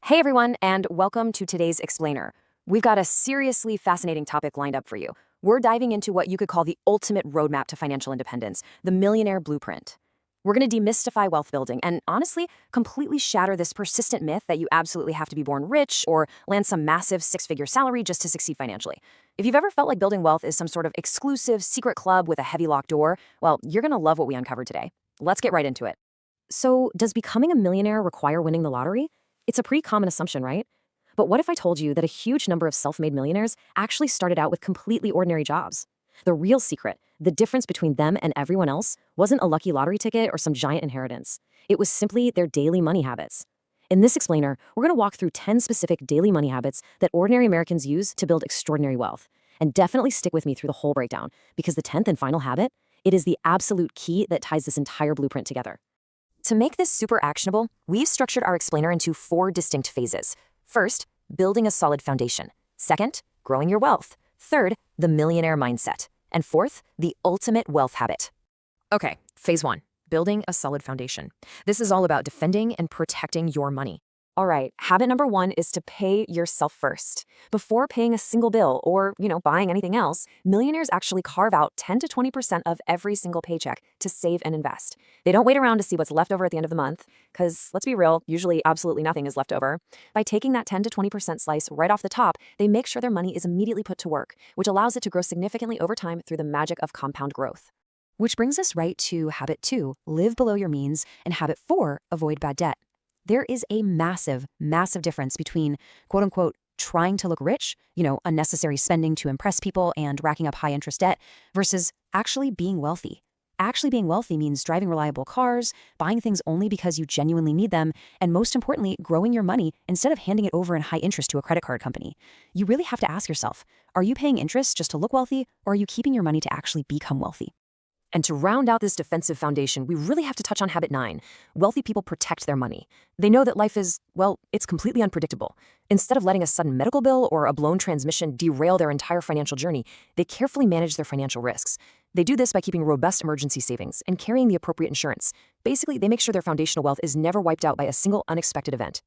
Hey everyone, and welcome to today's Explainer. We've got a seriously fascinating topic lined up for you. We're diving into what you could call the ultimate roadmap to financial independence, the Millionaire Blueprint. We're going to demystify wealth building and honestly, completely shatter this persistent myth that you absolutely have to be born rich or land some massive six-figure salary just to succeed financially. If you've ever felt like building wealth is some sort of exclusive secret club with a heavy locked door, well, you're going to love what we uncovered today. Let's get right into it. So, does becoming a millionaire require winning the lottery? It's a pretty common assumption, right? But what if I told you that a huge number of self-made millionaires actually started out with completely ordinary jobs? The real secret, the difference between them and everyone else, wasn't a lucky lottery ticket or some giant inheritance. It was simply their daily money habits. In this explainer, we're going to walk through 10 specific daily money habits that ordinary Americans use to build extraordinary wealth. And definitely stick with me through the whole breakdown, because the 10th and final habit, it is the absolute key that ties this entire blueprint together. To make this super actionable, we've structured our explainer into 4 distinct phases. First, building a solid foundation. Second, growing your wealth. Third, the millionaire mindset. And fourth, the ultimate wealth habit. Okay, phase 1, building a solid foundation. This is all about defending and protecting your money. All right, habit number 1 is to pay yourself first. Before paying a single bill or, buying anything else, millionaires actually carve out 10 to 20% of every single paycheck to save and invest. They don't wait around to see what's left over at the end of the month, because let's be real, usually absolutely nothing is left over. By taking that 10 to 20% slice right off the top, they make sure their money is immediately put to work, which allows it to grow significantly over time through the magic of compound growth. Which brings us right to habit 2, live below your means, and habit 4, avoid bad debt. There is a massive, massive difference between, quote unquote, trying to look rich, unnecessary spending to impress people and racking up high interest debt, versus actually being wealthy. Actually being wealthy means driving reliable cars, buying things only because you genuinely need them, and most importantly, growing your money instead of handing it over in high interest to a credit card company. You really have to ask yourself, are you paying interest just to look wealthy, or are you keeping your money to actually become wealthy? And to round out this defensive foundation, we really have to touch on habit 9. Wealthy people protect their money. They know that life is, it's completely unpredictable. Instead of letting a sudden medical bill or a blown transmission derail their entire financial journey, they carefully manage their financial risks. They do this by keeping robust emergency savings and carrying the appropriate insurance. Basically, they make sure their foundational wealth is never wiped out by a single unexpected event.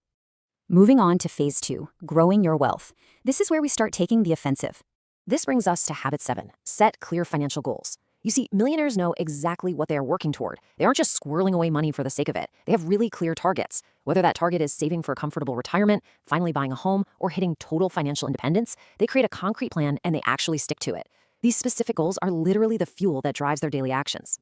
Moving on to phase 2, growing your wealth. This is where we start taking the offensive. This brings us to habit 7, set clear financial goals. You see, millionaires know exactly what they are working toward. They aren't just squirreling away money for the sake of it. They have really clear targets. Whether that target is saving for a comfortable retirement, finally buying a home, or hitting total financial independence, they create a concrete plan and they actually stick to it. These specific goals are literally the fuel that drives their daily actions.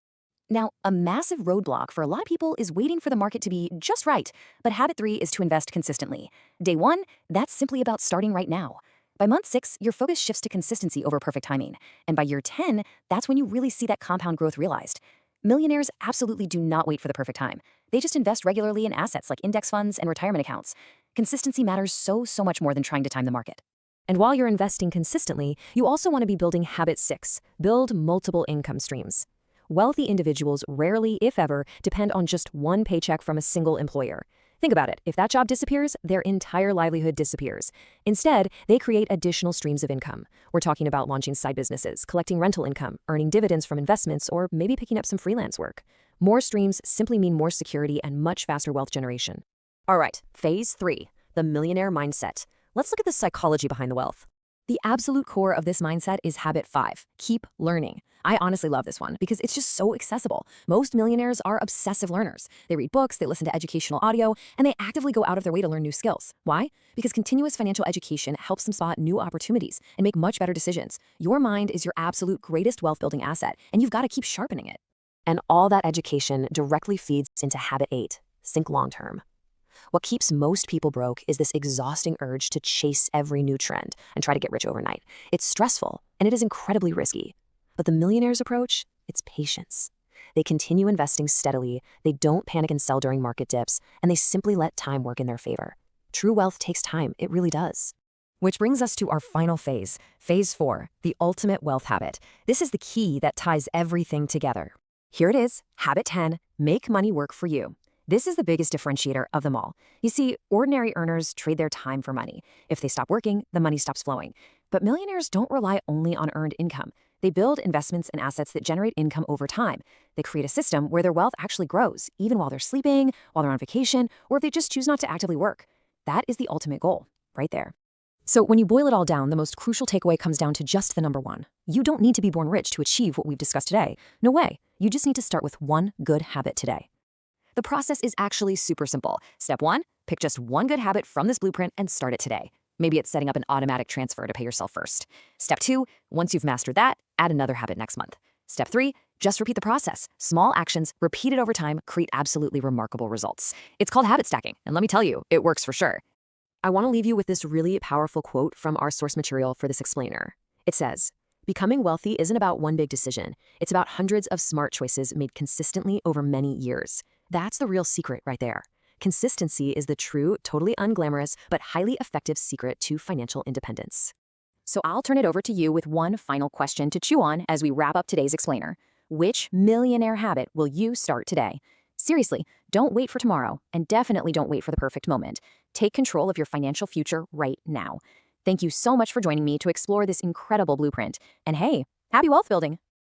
Now, a massive roadblock for a lot of people is waiting for the market to be just right, but habit 3 is to invest consistently. Day 1, that's simply about starting right now. By month 6, your focus shifts to consistency over perfect timing. And by year 10, that's when you really see that compound growth realized. Millionaires absolutely do not wait for the perfect time. They just invest regularly in assets like index funds and retirement accounts. Consistency matters so much more than trying to time the market. And while you're investing consistently, you also want to be building habit 6, build multiple income streams. Wealthy individuals rarely, if ever, depend on just one paycheck from a single employer. Think about it. If that job disappears, their entire livelihood disappears. Instead, they create additional streams of income. We're talking about launching side businesses, collecting rental income, earning dividends from investments, or maybe picking up some freelance work. More streams simply mean more security and much faster wealth generation. All right, phase 3, the millionaire mindset. Let's look at the psychology behind the wealth. The absolute core of this mindset is habit 5, keep learning. I honestly love this one because it's just so accessible. Most millionaires are obsessive learners. They read books, they listen to educational audio, and they actively go out of their way to learn new skills. Why? Because continuous financial education helps them spot new opportunities and make much better decisions. Your mind is your absolute greatest wealth-building asset, and you've got to keep sharpening it. And all that education directly feeds into habit 8, think long-term. What keeps most people broke is this exhausting urge to chase every new trend and try to get rich overnight. It's stressful, and it is incredibly risky. But the millionaire's approach, it's patience. They continue investing steadily, they don't panic and sell during market dips, and they simply let time work in their favor. True wealth takes time, it really does. Which brings us to our final phase, phase 4, the ultimate wealth habit. This is the key that ties everything together. Here it is, habit 10, make money work for you. This is the biggest differentiator of them all. You see, ordinary earners trade their time for money. If they stop working, the money stops flowing. But millionaires don't rely only on earned income. They build investments and assets that generate income over time. They create a system where their wealth actually grows, even while they're sleeping, while they're on vacation, or if they just choose not to actively work. That is the ultimate goal, right there. So when you boil it all down, the most crucial takeaway comes down to just the number one. You don't need to be born rich to achieve what we've discussed today. No way. You just need to start with one good habit today. The process is actually super simple. Step one, pick just one good habit from this blueprint and start it today. Maybe it's setting up an automatic transfer to pay yourself first. Step two, once you've mastered that, add another habit next month. Step three, just repeat the process. Small actions, repeated over time, create absolutely remarkable results. It's called habit stacking, and let me tell you, it works for sure. I want to leave you with this really powerful quote from our source material for this explainer. It says, "Becoming wealthy isn't about one big decision. It's about hundreds of smart choices made consistently over many years." That's the real secret right there. Consistency is the true, totally unglamorous, but highly effective secret to financial independence. So I'll turn it over to you with one final question to chew on as we wrap up today's explainer. Which millionaire habit will you start today? Seriously, don't wait for tomorrow, and definitely don't wait for the perfect moment. Take control of your financial future right now. Thank you so much for joining me to explore this incredible blueprint. And hey, happy wealth building!